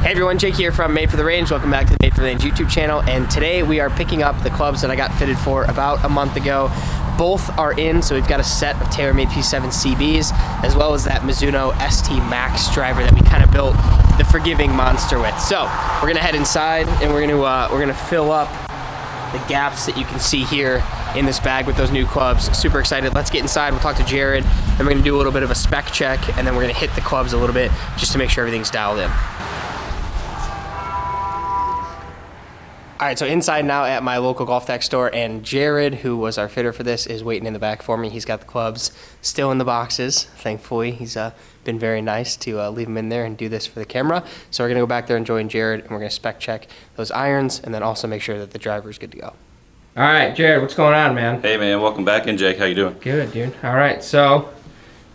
Hey everyone, Jake here from Made for the Range. Welcome back to the Made for the Range YouTube channel. And today we are picking up the clubs that I got fitted for about a month ago. Both are in, so we've got a set of TaylorMade P7CBs, as well as that Mizuno MAX driver that we kind of built the forgiving monster with. So we're gonna head inside and we're gonna fill up the gaps that you can see here in this bag with those new clubs. Super excited. Let's get inside. We'll talk to Jared, and we're gonna do a little bit of a spec check, and then we're gonna hit the clubs a little bit just to make sure everything's dialed in. All right, so inside now at my local Golftec store, and Jared, who was our fitter for this, is waiting in the back for me. He's got the clubs still in the boxes, thankfully. He's been very nice to leave them in there and do this for the camera. So we're gonna go back there and join Jared, and we're gonna spec check those irons, and then also make sure that the driver is good to go. All right, Jared, what's going on, man? Hey, man, welcome back in, Jake. How you doing? Good, dude. All right, so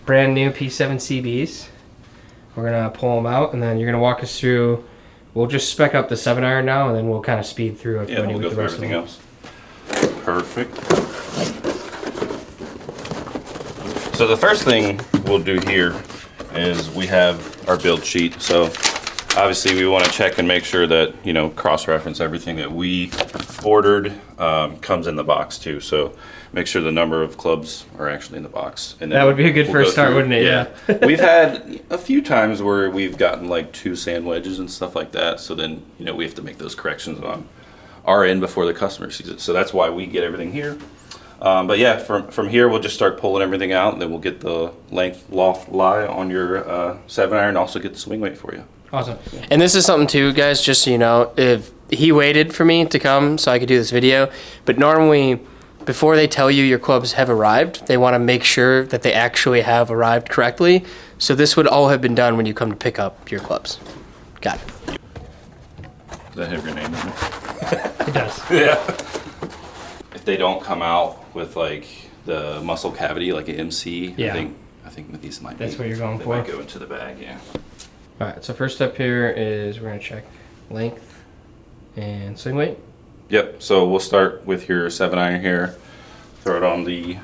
brand new P7CBs. We're gonna pull them out, and then you're gonna walk us through. We'll just spec up the 7-iron now, and then we'll kind of speed through Yeah, we'll go through everything else. Perfect. So the first thing we'll do here is we have our build sheet. So obviously we want to check and make sure that, you know, cross-reference everything that we ordered comes in the box too. So make sure the number of clubs are actually in the box. And that would be a good first start, wouldn't it? Yeah. We've had a few times where we've gotten like 2 sand wedges and stuff like that. So then, you know, we have to make those corrections on our end before the customer sees it. So that's why we get everything here. But yeah, from here, we'll just start pulling everything out, and then we'll get the length loft lie on your 7-iron, also get the swing weight for you. Awesome. And this is something too, guys, just so you know, if he waited for me to come so I could do this video, but normally before they tell you your clubs have arrived, they want to make sure that they actually have arrived correctly. So this would all have been done when you come to pick up your clubs. Got it. Does that have your name in it? It does. Yeah. If they don't come out with like the muscle cavity, like an MC, yeah. I think that these might That's what you're going they for. might go into the bag, yeah. All right, so first step here is we're gonna check length and swing weight. Yep, so we'll start with your 7-iron here. Throw it on the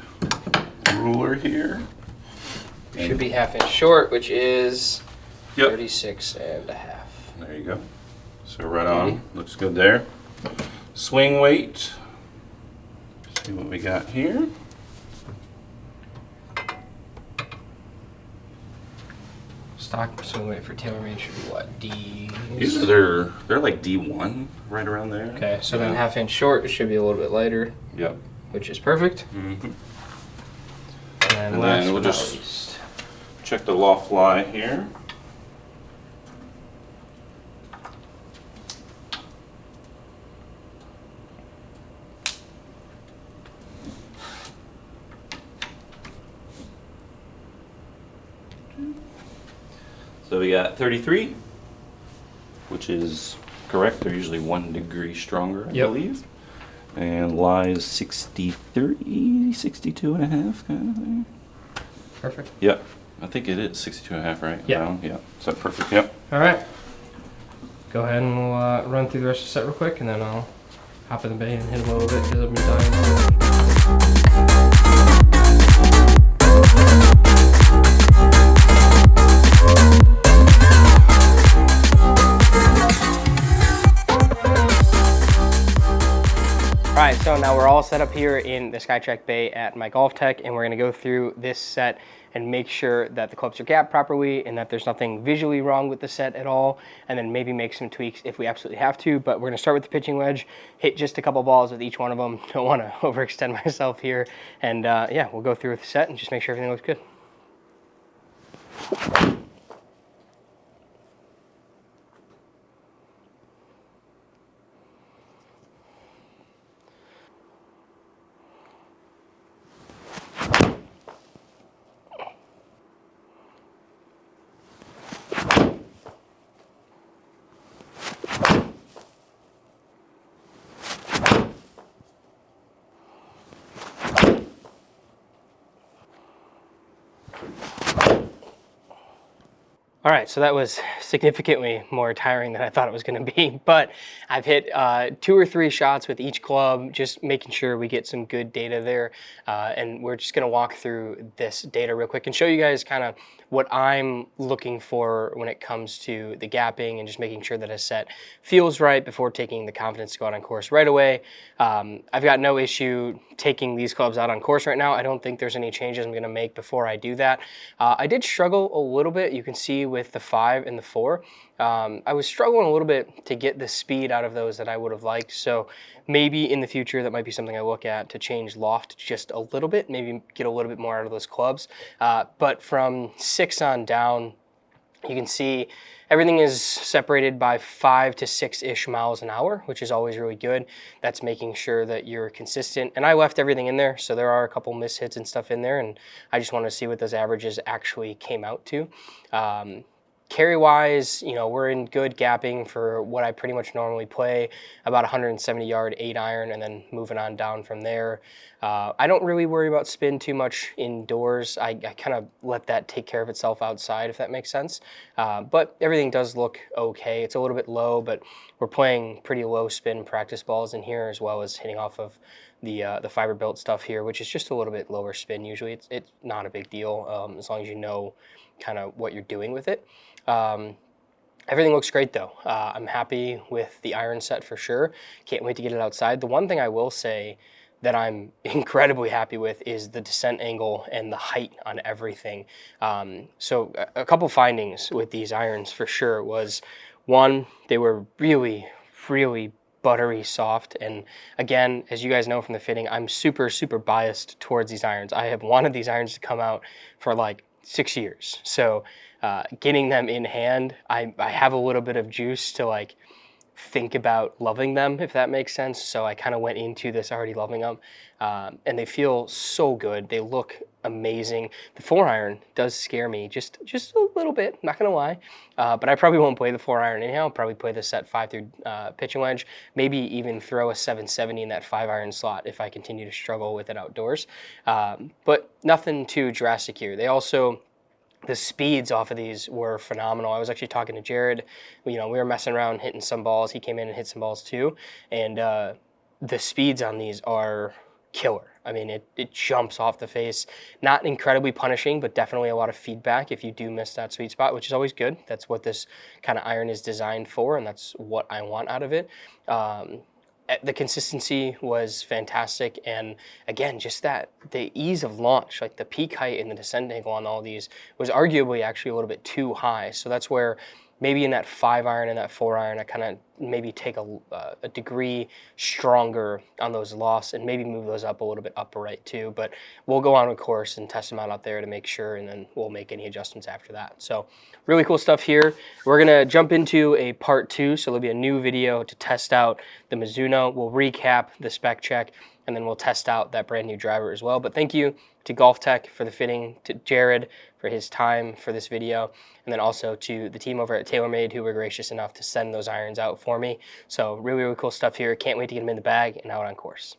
ruler here. Should be 1/2 inch short, which is Yep. 36.5. There you go. So right on, looks good there. Swing weight. See what we got here. Stock swing weight for TaylorMade should be what, D? These are they're like D1, right around there. Okay, so then 1/2 inch short, it should be a little bit lighter. Yep. Which is perfect. Mm-hmm. And then we'll just check the loft lie here. So we got 33, which is correct. They're usually 1 degree stronger, I believe. And lies 63, 62 and a half kind of thing. Perfect. Yep. I think it is 62 and a half, right? Yeah. Yeah. So perfect. Yep. All right. Go ahead and we'll run through the rest of the set real quick, and then I'll hop in the bay and hit him a little bit because I've been dying. All right, so now we're all set up here in the Skytrack Bay at my Golftec, and we're gonna go through this set and make sure that the clubs are gapped properly and that there's nothing visually wrong with the set at all, and then maybe make some tweaks if we absolutely have to. But we're gonna start with the pitching wedge, hit just a couple balls with each one of them. Don't wanna overextend myself here. And yeah, we'll go through with the set and just make sure everything looks good. All right, so that was significantly more tiring than I thought it was gonna be, but I've hit 2 or 3 shots with each club, just making sure we get some good data there. And we're just gonna walk through this data real quick and show you guys kind of what I'm looking for when it comes to the gapping and just making sure that a set feels right before taking the confidence to go out on course right away. I've got no issue taking these clubs out on course right now. I don't think there's any changes I'm going to make before I do that. I did struggle a little bit, you can see, with the 5 and the 4. I was struggling a little bit to get the speed out of those that I would have liked. So maybe in the future that might be something I look at, to change loft just a little bit, maybe get a little bit more out of those clubs. But from 6 on down, you can see everything is separated by 5 to 6-ish miles an hour, which is always really good. That's making sure that you're consistent. And I left everything in there, so there are a couple mishits and stuff in there, and I just want to see what those averages actually came out to. Carry-wise, you know, we're in good gapping for what I pretty much normally play, about 170-yard 8-iron, and then moving on down from there. I don't really worry about spin too much indoors. I kind of let that take care of itself outside, if that makes sense. But everything does look okay. It's a little bit low, but we're playing pretty low spin practice balls in here, as well as hitting off of the fiber built stuff here, which is just a little bit lower spin usually. It's not a big deal, as long as you know kind of what you're doing with it. Everything looks great though. I'm happy with the iron set for sure. Can't wait to get it outside. The one thing I will say that I'm incredibly happy with is the descent angle and the height on everything. So a couple findings with these irons for sure was, one, they were really, really buttery soft. And again, as you guys know from the fitting, I'm super, super biased towards these irons. I have wanted these irons to come out for like 6 years. So getting them in hand, I have a little bit of juice to like think about loving them, if that makes sense. So I kind of went into this already loving them, and they feel so good. They look amazing. The 4-iron does scare me just a little bit, not gonna lie, but I probably won't play the 4-iron anyhow. I'll probably play the set 5 through pitching wedge, maybe even throw a 770 in that 5-iron slot if I continue to struggle with it outdoors, but nothing too drastic here. They also, the speeds off of these were phenomenal. I was actually talking to Jared. You know, we were messing around, hitting some balls. He came in and hit some balls too. And the speeds on these are killer. I mean, it jumps off the face. Not incredibly punishing, but definitely a lot of feedback if you do miss that sweet spot, which is always good. That's what this kind of iron is designed for, and that's what I want out of it. The consistency was fantastic, and again, just that the ease of launch, like the peak height and the descent angle on all these was arguably actually a little bit too high. So that's where maybe in that 5-iron and that 4-iron, I kind of maybe take a degree stronger on those lofts and maybe move those up a little bit upright too. But we'll go on a course and test them out there to make sure, and then we'll make any adjustments after that. So really cool stuff here. We're gonna jump into a part 2, so there'll be a new video to test out the Mizuno. We'll recap the spec check, and then we'll test out that brand new driver as well. But thank you to Golftec for the fitting, to Jared for his time for this video, and then also to the team over at TaylorMade who were gracious enough to send those irons out for me. So really, really cool stuff here. Can't wait to get them in the bag and out on course.